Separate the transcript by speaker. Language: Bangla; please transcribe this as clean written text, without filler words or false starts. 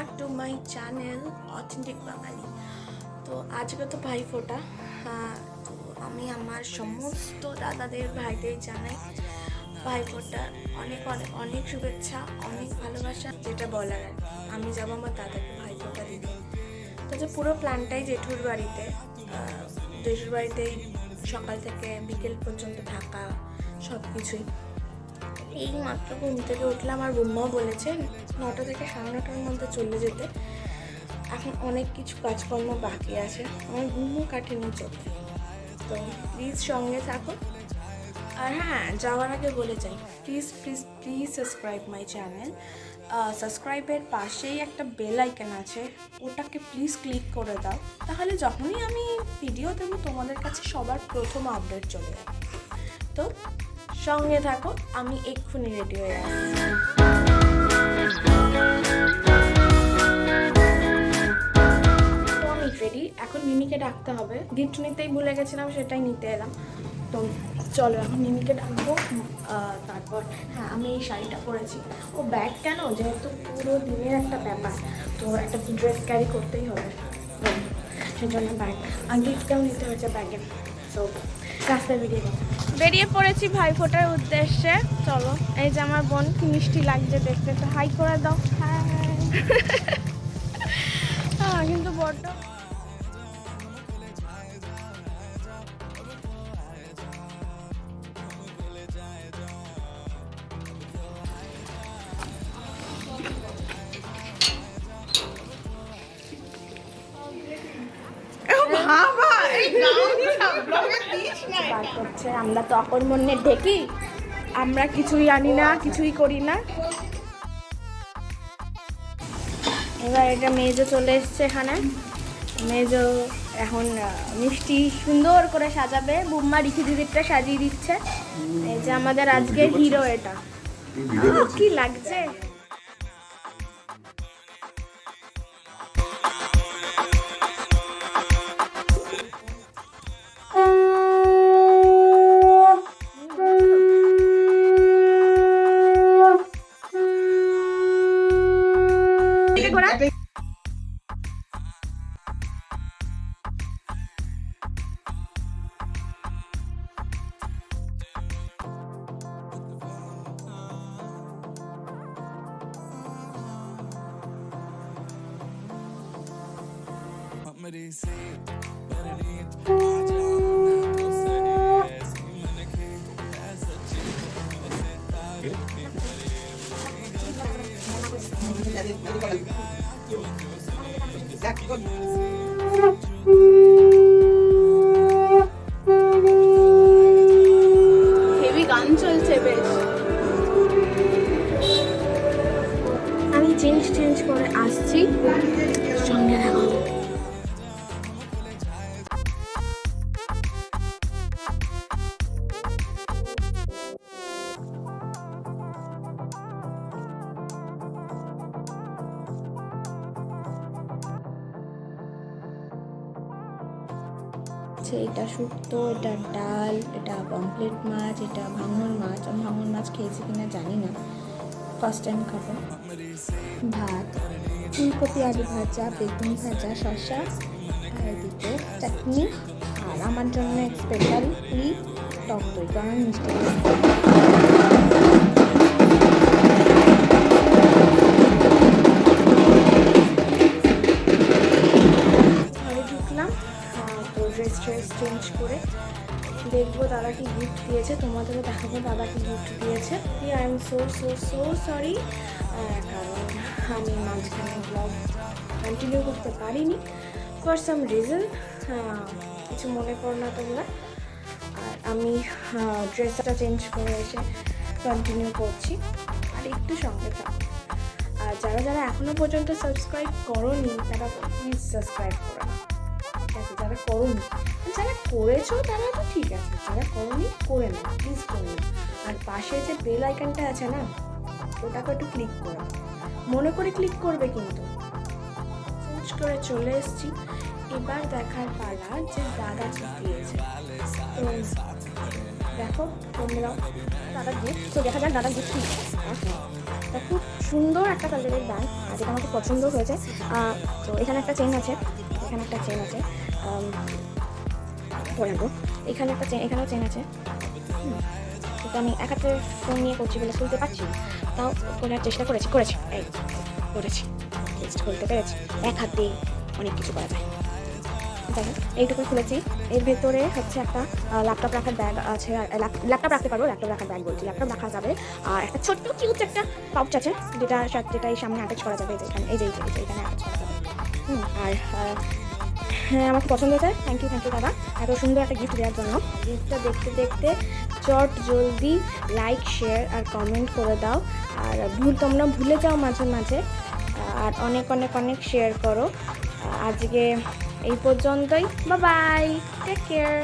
Speaker 1: Back to my channel authentic Bangali. তো আজকে তো ভাইফোঁটা, তো আমি আমার সমস্ত দাদাদের ভাইদের জানাই ভাইফোঁটার অনেক অনেক অনেক শুভেচ্ছা, অনেক ভালোবাসা। যেটা বলার আর আমি যাবো আমার দাদাকে ভাইফোঁটা দিতে। তো যে পুরো প্ল্যানটাই জেঠুর বাড়িতেই সকাল থেকে বিকেল পর্যন্ত থাকা সব কিছুই। এই মাত্র ঘুম থেকে উঠলাম, আর বুম্মাও বলেছেন 9টা থেকে 9:30টার মধ্যে চলে যেতে। এখন অনেক কিছু কাজকর্ম বাকি আছে, আমার ঘুমও কাটেনি চোখে। তো প্লিজ সঙ্গে থাকো। আর হ্যাঁ, যাওয়ার আগে বলে যাই, please please please subscribe my channel. সাবস্ক্রাইবের পাশেই একটা বেল আইকন আছে, ওটাকে প্লিজ ক্লিক করে দাও, তাহলে যখনই আমি ভিডিও দেবো তোমাদের কাছে সবার প্রথম আপডেট চলে যাবে। তো সঙ্গে থাকো, আমি এক্ষুনি রেডি হয়ে আসছি। তো আমি রেডি, এখন মিমিকে ডাকতে হবে। গিফট নিতেই ভুলে গেছিলাম, সেটাই নিতে এলাম। তো চলো এখন মিমিকে ডাকবো। তারপর হ্যাঁ, আমি এই শাড়িটা পরেছি। ও ব্যাগ কেন, যেহেতু পুরো দিনের একটা ব্যাপার, তো একটা ড্রেস ক্যারি করতেই হবে, সেজন্য ব্যাগ আর গিফটটাও নিতে হয়েছে ব্যাগে। তো রাস্তায় বেরিয়ে পড়েছি ভাইফোঁটার উদ্দেশ্যে। চলো, এই যে আমার বোন, কি মিষ্টি লাগছে দেখতে, তো হাই করে দাও। হ্যাঁ, কিন্তু বড্ড আমরা তো অকর্মণ্যের ঢেকি, আমরা কিছুই আনি না, কিছুই করি না। এবার এটা মেজো চলে এসছে এখানে। মেজো এখন মিষ্টি সুন্দর করে সাজাবে। বুম্মা রিখি দিদিরটা সাজিয়ে দিচ্ছে। এই যে আমাদের আজকের হিরো, এটা কি লাগছে। হেভি গান চলছে বেশ। আমি চেঞ্জ করে আসছি, সঙ্গে থাকো। এটা শুক্তো, এটা ডাল, এটা পমফ্লেট মাছ, এটা ভাঙন মাছ। আমি ভাঙন মাছ খেয়েছি কিনা জানি না, ফার্স্ট টাইম খাবো। ভাত, ফুলকপি আলু ভাজা, বেগুন ভাজা, শসা, আর এদিকে চাটনি, আর আমার জন্য স্পেশাল টক দই, কারণ মিষ্টি। ড্রেস চেঞ্জ করে দেখবো দাদা কি গিফট দিয়েছে, তোমাদেরও দেখাবো দাদা কি গিফট দিয়েছে। I am so so so sorry, কারণ আমি মাঝখানে ব্লগ কন্টিনিউ করতে পারিনি ফর সাম রিজন। কিছু মনে করো না তোমরা। আর আমি ড্রেসটা চেঞ্জ করে এসে কন্টিনিউ করছি, আর একটু সঙ্গে থাকো। আর যারা এখনও পর্যন্ত সাবস্ক্রাইব করোনি, তারা প্লিজ সাবস্ক্রাইব করো। ঠিক আছে, যারা করোনি, যারা করেছো তারা তো ঠিক আছে, যারা করোনি করে নাও, প্লিজ করে নাও। আর পাশে যে বেল আইকনটা আছে না, ওটাকে একটু ক্লিক করো, মনে করে ক্লিক করবে। কিন্তু চেঞ্জ করে চলে এসেছি, এবার দেখার পালা যে দাদা কি দিয়েছে। তো দেখো তোমরাও দাদার গিফট। তো দেখা যাক দাদার গিফট কী। এটা খুব সুন্দর একটা কালারের ব্যাগ, আর যেটা আমার খুব পছন্দ হয়েছে। তো এখানে একটা চেন আছে, এখানে একটা চেন আছে, পরে আনবো। এখানে একটা চেন, এখানেও চেন আছে। কিন্তু আমি এক হাতে ফোন নিয়ে করছি বলে খুলতে পারছি না, তাও খোলার চেষ্টা করেছি এই করেছি, চেষ্টা করতে পেরেছি। এক হাতে অনেক কিছু করা যায়। দেখো এইটুকু খুলেছি। এর ভেতরে হচ্ছে একটা ল্যাপটপ রাখার ব্যাগ আছে, আর ল্যাপটপ রাখতে পারবো, ল্যাপটপ রাখার ব্যাগ বলছি, ল্যাপটপ রাখা যাবে। আর একটা ছোট্ট কিউট একটা পাউচ আছে, যেটা এই সামনে অ্যাটাচ করা যাবে, এখানে এই যে এখানে অ্যাটাচ করা যাবে। আর হ্যাঁ, আমার খুব পছন্দ হয়েছে। থ্যাংক ইউ দাদা এত সুন্দর একটা গিফট দেওয়ার জন্য। গিফটটা দেখতে দেখতে চট জলদি লাইক, শেয়ার আর কমেন্ট করে দাও। আর তোমরা ভুলে যাও মাঝে মাঝে, আর অনেক অনেক অনেক শেয়ার করো। আজকে এই পর্যন্তই, বাই বাই, টেক কেয়ার।